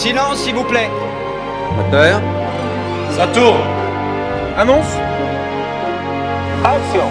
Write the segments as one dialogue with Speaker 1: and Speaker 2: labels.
Speaker 1: Silence, s'il vous plaît.
Speaker 2: Moteur.
Speaker 3: Ça tourne.
Speaker 4: Annonce.
Speaker 3: Action.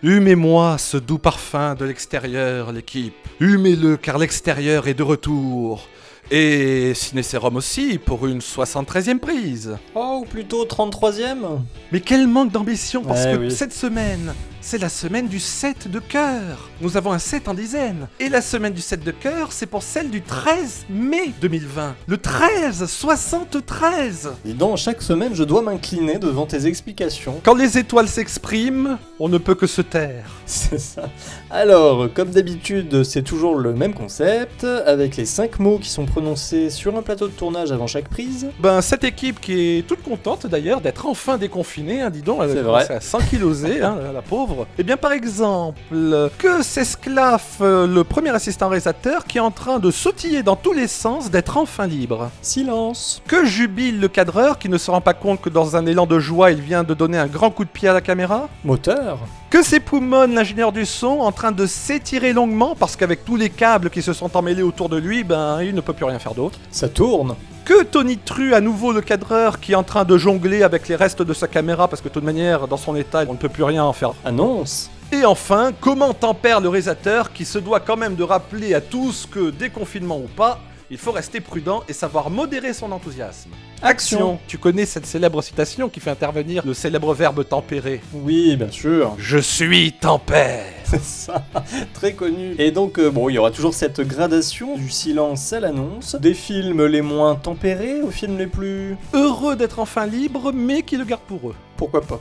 Speaker 4: Humez-moi ce doux parfum de l'extérieur, l'équipe. Humez-le, car l'extérieur est de retour. Et Ciné-Sérum aussi, pour une 73e prise.
Speaker 5: Oh, ou plutôt 33e.
Speaker 4: Mais quel manque d'ambition, parce que
Speaker 5: oui.
Speaker 4: cette semaine, c'est la semaine du 7 de cœur. Nous avons un 7 en dizaines. Et la semaine du 7 de cœur, c'est pour celle du 13 mai 2020. Le 13, 73.
Speaker 5: Dis donc, chaque semaine, je dois m'incliner devant tes explications.
Speaker 4: Quand les étoiles s'expriment, on ne peut que se taire.
Speaker 5: C'est ça. Alors, comme d'habitude, c'est toujours le même concept, avec les 5 mots qui sont prononcés sur un plateau de tournage avant chaque prise.
Speaker 4: Ben, cette équipe qui est toute contente d'ailleurs d'être enfin déconfinée, hein, dis donc, elle
Speaker 5: C'est
Speaker 4: a
Speaker 5: vrai.
Speaker 4: commencé à s'ankyloser, hein, la pauvre. Eh bien, par exemple, que s'esclaffe le premier assistant réalisateur qui est en train de sautiller dans tous les sens d'être enfin libre.
Speaker 5: Silence.
Speaker 4: Que jubile le cadreur qui ne se rend pas compte que dans un élan de joie, il vient de donner un grand coup de pied à la caméra.
Speaker 5: Moteur.
Speaker 4: Que s'époumonne l'ingénieur du son en train de s'étirer longuement parce qu'avec tous les câbles qui se sont emmêlés autour de lui, ben, il ne peut plus rien faire d'autre.
Speaker 5: Ça tourne.
Speaker 4: Que Tony Tru, à nouveau le cadreur, qui est en train de jongler avec les restes de sa caméra parce que de toute manière, dans son état, on ne peut plus rien en faire.
Speaker 5: Annonce.
Speaker 4: Et enfin, comment tempère le réalisateur qui se doit quand même de rappeler à tous que, déconfinement ou pas, il faut rester prudent et savoir modérer son enthousiasme. Action. Tu connais cette célèbre citation qui fait intervenir le célèbre verbe tempérer.
Speaker 5: Oui, bien sûr.
Speaker 4: Je suis tempère.
Speaker 5: C'est ça, très connu. Et donc, bon, il y aura toujours cette gradation du silence à l'annonce, des films les moins tempérés aux films les plus...
Speaker 4: Heureux d'être enfin libre, mais qui le gardent pour eux.
Speaker 5: Pourquoi pas.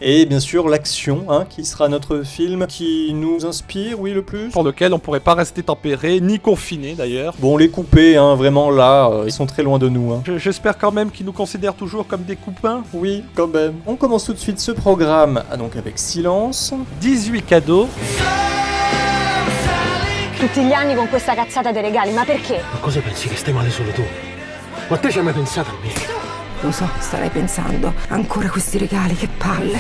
Speaker 5: Et bien sûr, l'action, hein, qui sera notre film qui nous inspire, oui, le plus.
Speaker 4: Pour lequel on pourrait pas rester tempéré, ni confiné d'ailleurs.
Speaker 5: Bon, les coupés, hein, vraiment là, ils sont très loin de nous. Hein.
Speaker 4: J'espère quand même qu'ils nous considèrent toujours comme des coupins.
Speaker 5: Oui, quand même. On commence tout de suite ce programme, donc avec silence.
Speaker 4: 18 cadeaux.
Speaker 6: Tutti gli anni con questa cazzata dei regali, ma perché?
Speaker 7: Ma cosa pensi che stai male solo tu? Ma te ci hai mai pensato a me?
Speaker 8: Lo so, starai pensando, ancora questi regali, che palle.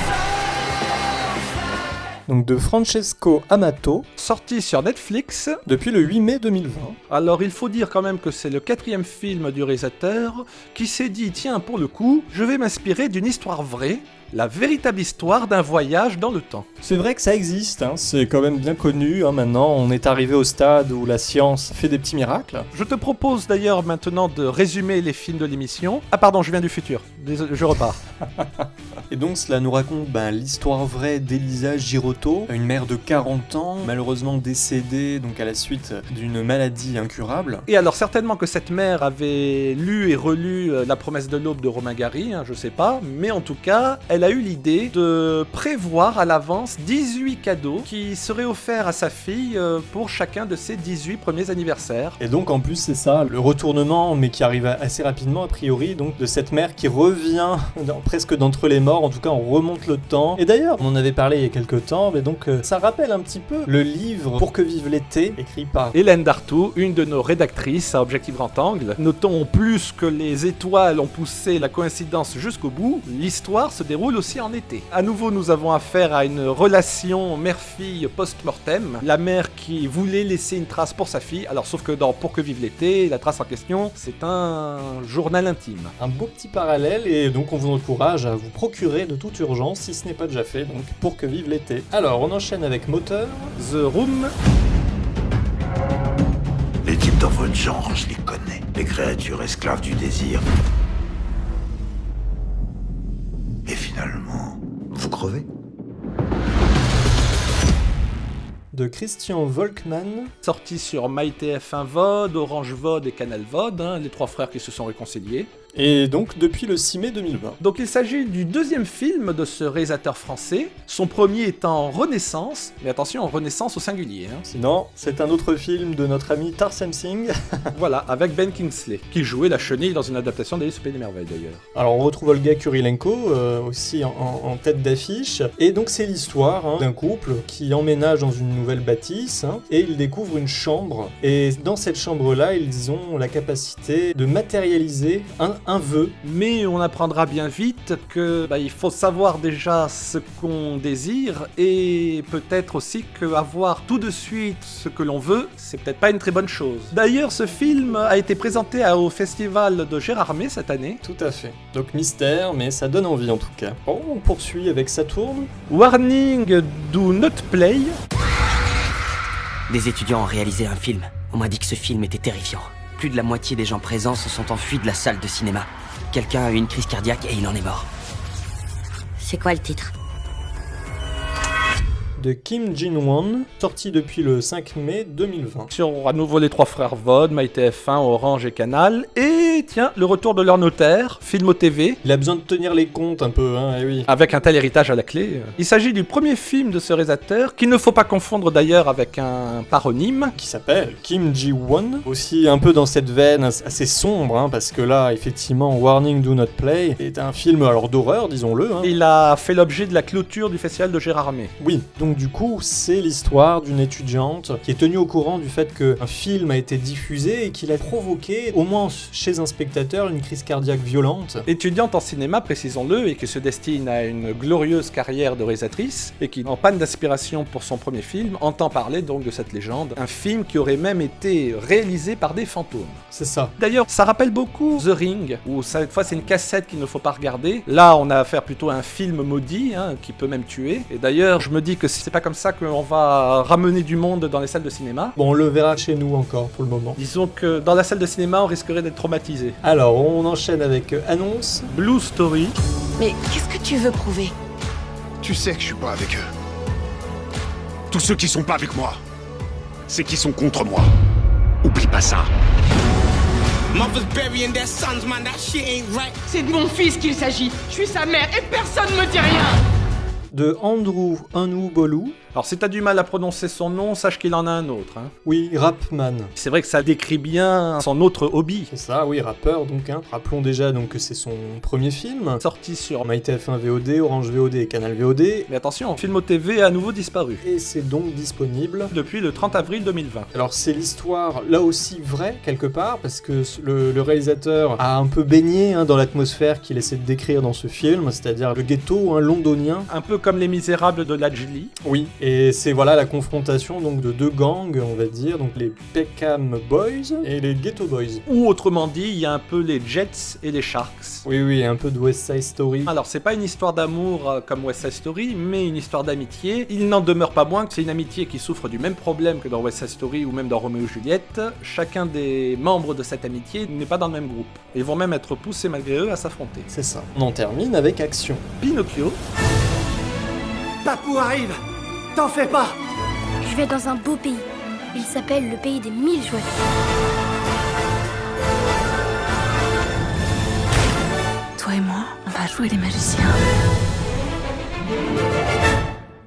Speaker 5: Donc de Francesco Amato,
Speaker 4: Sorti sur Netflix.
Speaker 5: depuis le 8 mai 2020.
Speaker 4: Alors il faut dire quand même que c'est le 4e film du réalisateur qui s'est dit, tiens, pour le coup, je vais m'inspirer d'une histoire vraie, la véritable histoire d'un voyage dans le temps.
Speaker 5: C'est vrai que ça existe, hein, c'est quand même bien connu, hein, maintenant on est arrivé au stade où la science fait des petits miracles.
Speaker 4: Je te propose d'ailleurs maintenant de résumer les films de l'émission. Ah pardon, je viens du futur. Désolé, je repars.
Speaker 5: Et donc cela nous raconte l'histoire vraie d'Elisa Girotto, une mère de 40 ans, malheureusement décédée donc à la suite d'une maladie incurable.
Speaker 4: Et alors certainement que cette mère avait lu et relu La promesse de l'aube de Romain Gary, hein, je sais pas, mais en tout cas, elle a eu l'idée de prévoir à l'avance 18 cadeaux qui seraient offerts à sa fille pour chacun de ses 18 premiers anniversaires.
Speaker 5: Et donc en plus c'est ça, le retournement, mais qui arrive assez rapidement a priori, donc de cette mère qui revient presque d'entre les morts, en tout cas on remonte le temps. Et d'ailleurs, on en avait parlé il y a quelques temps, mais donc ça rappelle un petit peu le livre Pour que vive l'été, écrit par
Speaker 4: Hélène Dartout, une de nos rédactrices à Objectif Grand Angle. Notons en plus que les étoiles ont poussé la coïncidence jusqu'au bout, l'histoire se déroule aussi en été. À nouveau, nous avons affaire à une relation mère-fille post-mortem. La mère qui voulait laisser une trace pour sa fille, alors sauf que dans Pour que vive l'été, la trace en question, c'est un journal intime.
Speaker 5: un beau petit parallèle, et donc on vous encourage à vous procurer de toute urgence, si ce n'est pas déjà fait, donc Pour que vive l'été. Alors, on enchaîne avec Moteur.
Speaker 4: The Room.
Speaker 9: Les types dans votre genre, je les connais. Les créatures esclaves du désir. Et finalement, vous crevez.
Speaker 5: De Christian Volkmann.
Speaker 4: Sorti sur MyTF1 VOD, Orange VOD et Canal VOD, hein, les trois frères qui se sont réconciliés.
Speaker 5: Et donc depuis le 6 mai 2020.
Speaker 4: Donc il s'agit du deuxième film de ce réalisateur français, son premier étant Renaissance, mais attention, Renaissance au singulier. Hein.
Speaker 5: Sinon, c'est un autre film de notre ami Tarsem Singh.
Speaker 4: Voilà, avec Ben Kingsley, qui jouait la chenille dans une adaptation d'Alice au Pays des Merveilles d'ailleurs.
Speaker 5: Alors on retrouve Olga Kurilenko aussi en tête d'affiche. Et donc c'est l'histoire d'un couple qui emménage dans une nouvelle bâtisse, et ils découvrent une chambre. Et dans cette chambre-là, ils ont la capacité de matérialiser un un vœu.
Speaker 4: Mais on apprendra bien vite que il faut savoir déjà ce qu'on désire et peut-être aussi qu'avoir tout de suite ce que l'on veut, c'est peut-être pas une très bonne chose. D'ailleurs, ce film a été présenté au festival de Gérardmer cette année.
Speaker 5: Tout à fait. Donc mystère, mais ça donne envie en tout cas. Bon, on poursuit avec Saturne.
Speaker 4: Warning, do not play.
Speaker 1: Des étudiants ont réalisé un film. On m'a dit que ce film était terrifiant. Plus de la moitié des gens présents se sont enfuis de la salle de cinéma. Quelqu'un a eu une crise cardiaque et il en est mort.
Speaker 6: C'est quoi le titre?
Speaker 5: De Kim Jin-won, sorti depuis le 5 mai 2020.
Speaker 4: Sur à nouveau les trois frères Vaude, MyTF1, Orange et Canal. Et tiens, le retour de leur notaire, Filmo TV.
Speaker 5: Il a besoin de tenir les comptes un peu, hein, eh oui.
Speaker 4: Avec un tel héritage à la clé. Il s'agit du premier film de ce réalisateur, qu'il ne faut pas confondre d'ailleurs avec un paronyme.
Speaker 5: Qui s'appelle Kim Ji-won. Aussi un peu dans cette veine assez sombre, hein, parce que là, effectivement, Warning Do Not Play est un film alors d'horreur, disons-le. Hein.
Speaker 4: Il a fait l'objet de la clôture du festival de Gérardmer.
Speaker 5: Oui, donc du coup, c'est l'histoire d'une étudiante qui est tenue au courant du fait qu'un film a été diffusé et qu'il a provoqué, au moins chez un spectateur, une crise cardiaque violente.
Speaker 4: Étudiante en cinéma, précisons-le, et qui se destine à une glorieuse carrière de réalisatrice, et qui, en panne d'inspiration pour son premier film, entend parler donc de cette légende. Un film qui aurait même été réalisé par des fantômes.
Speaker 5: C'est ça.
Speaker 4: D'ailleurs, ça rappelle beaucoup The Ring, où cette fois c'est une cassette qu'il ne faut pas regarder. Là, on a affaire plutôt à un film maudit, qui peut même tuer. Et d'ailleurs, je me dis que c'est pas comme ça qu'on va ramener du monde dans les salles de cinéma.
Speaker 5: Bon, on le verra chez nous encore pour le moment.
Speaker 4: Disons que dans la salle de cinéma, on risquerait d'être traumatisé.
Speaker 5: Alors, on enchaîne avec annonce.
Speaker 4: Blue Story.
Speaker 6: Mais qu'est-ce que tu veux prouver?
Speaker 2: Tu sais que je suis pas avec eux. Tous ceux qui sont pas avec moi, c'est qui sont contre moi. Oublie pas ça.
Speaker 3: C'est de mon fils qu'il s'agit. Je suis sa mère et personne me dit rien.
Speaker 5: De Andrew Anoubolu.
Speaker 4: Alors si t'as du mal à prononcer son nom, sache qu'il en a un autre.
Speaker 5: Oui, Rapman.
Speaker 4: C'est vrai que ça décrit bien son autre hobby.
Speaker 5: C'est ça, oui, rappeur donc. Rappelons déjà donc que c'est son premier film.
Speaker 4: Sorti sur
Speaker 5: MyTF1 VOD, Orange VOD et Canal VOD.
Speaker 4: Mais attention, Filmo TV a à nouveau disparu.
Speaker 5: Et c'est donc disponible
Speaker 4: depuis le 30 avril 2020.
Speaker 5: Alors c'est l'histoire, là aussi vraie, quelque part, parce que le réalisateur a un peu baigné dans l'atmosphère qu'il essaie de décrire dans ce film, c'est-à-dire le ghetto londonien.
Speaker 4: Un peu comme Les Misérables de Lajli.
Speaker 5: Oui, et c'est voilà la confrontation donc de deux gangs, on va dire, donc les Peckham Boys et les Ghetto Boys.
Speaker 4: Ou autrement dit, il y a un peu les Jets et les Sharks.
Speaker 5: Oui, un peu de West Side Story.
Speaker 4: Alors c'est pas une histoire d'amour comme West Side Story, mais une histoire d'amitié. Il n'en demeure pas moins que c'est une amitié qui souffre du même problème que dans West Side Story ou même dans Roméo et Juliette. Chacun des membres de cette amitié n'est pas dans le même groupe. Ils vont même être poussés malgré eux à s'affronter.
Speaker 5: C'est ça. On en termine avec action.
Speaker 4: Pinocchio.
Speaker 7: Papou arrive! T'en fais pas!
Speaker 10: Je vais dans un beau pays. Il s'appelle le pays des 1000 jouets.
Speaker 8: Toi et moi, on va jouer les magiciens.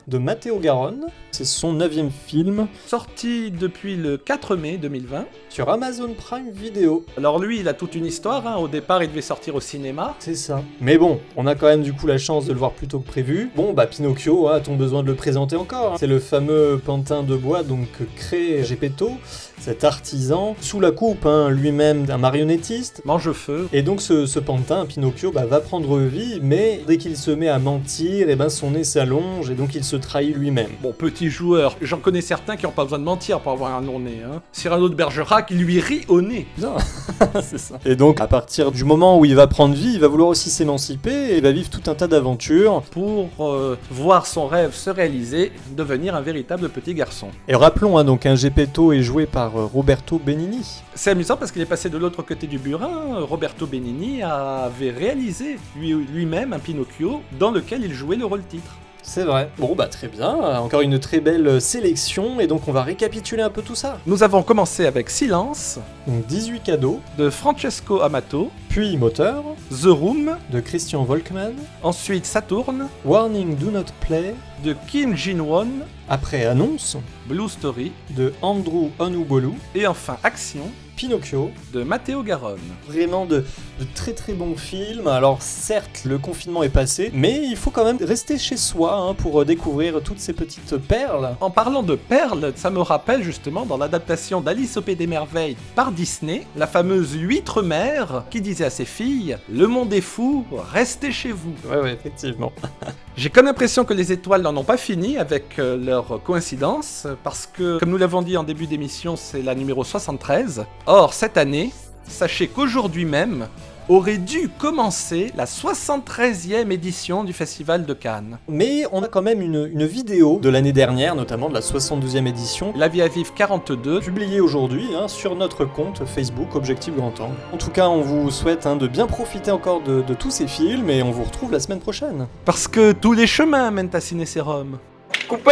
Speaker 5: De Matteo Garonne, c'est son 9e film.
Speaker 4: Sorti depuis le 4 mai 2020.
Speaker 5: Sur Amazon Prime Video.
Speaker 4: Alors lui, il a toute une histoire, au départ il devait sortir au cinéma.
Speaker 5: C'est ça. Mais bon, on a quand même du coup la chance de le voir plus tôt que prévu. Bon, Pinocchio, a-t-on besoin de le présenter encore? C'est le fameux pantin de bois donc que crée Geppetto, cet artisan, sous la coupe lui-même d'un marionnettiste.
Speaker 4: Mange-feu.
Speaker 5: Et donc ce pantin, Pinocchio, va prendre vie, mais dès qu'il se met à mentir, son nez s'allonge et donc il se trahit lui-même.
Speaker 4: Bon, petit joueur, j'en connais certains qui n'ont pas besoin de mentir pour avoir un long nez. Cyrano de Bergerac, il lui rit au nez.
Speaker 5: Non, c'est ça. Et donc, à partir du moment où il va prendre vie, il va vouloir aussi s'émanciper et il va vivre tout un tas d'aventures.
Speaker 4: Pour voir son rêve se réaliser, devenir un véritable petit garçon.
Speaker 5: Et rappelons, donc, un Geppetto est joué par Roberto Benigni.
Speaker 4: C'est amusant parce qu'il est passé de l'autre côté du burin. Roberto Benigni avait réalisé lui-même un Pinocchio dans lequel il jouait le rôle-titre.
Speaker 5: C'est vrai. Bon, très bien. Encore une très belle sélection. Et donc, on va récapituler un peu tout ça.
Speaker 4: Nous avons commencé avec Silence.
Speaker 5: Donc, 18 cadeaux.
Speaker 4: De Francesco Amato.
Speaker 5: Puis Moteur.
Speaker 4: The Room.
Speaker 5: De Christian Volkmann.
Speaker 4: Ensuite, Saturne.
Speaker 5: Warning Do Not Play.
Speaker 4: De Kim Jin-won.
Speaker 5: Après Annonce.
Speaker 4: Blue Story.
Speaker 5: De Andrew Anoubolu.
Speaker 4: Et enfin, Action.
Speaker 5: Pinocchio,
Speaker 4: de Matteo Garonne.
Speaker 5: Vraiment de très très bons films. Alors certes, le confinement est passé, mais il faut quand même rester chez soi pour découvrir toutes ces petites perles.
Speaker 4: En parlant de perles, ça me rappelle justement dans l'adaptation d'Alice au Pays des Merveilles par Disney, la fameuse huître mère qui disait à ses filles « Le monde est fou, restez chez vous ».
Speaker 5: Ouais, effectivement.
Speaker 4: J'ai comme l'impression que les étoiles n'en ont pas fini avec leur coïncidence, parce que, comme nous l'avons dit en début d'émission, c'est la numéro 73. Or, cette année, sachez qu'aujourd'hui même, aurait dû commencer la 73e édition du Festival de Cannes.
Speaker 5: Mais on a quand même une vidéo de l'année dernière, notamment de la 72e édition,
Speaker 4: La Vie à Vivre 42,
Speaker 5: publiée aujourd'hui sur notre compte Facebook Objectif Grand Angle. En tout cas, on vous souhaite de bien profiter encore de tous ces films et on vous retrouve la semaine prochaine.
Speaker 4: Parce que tous les chemins mènent à Ciné Sérum.
Speaker 3: Coupé.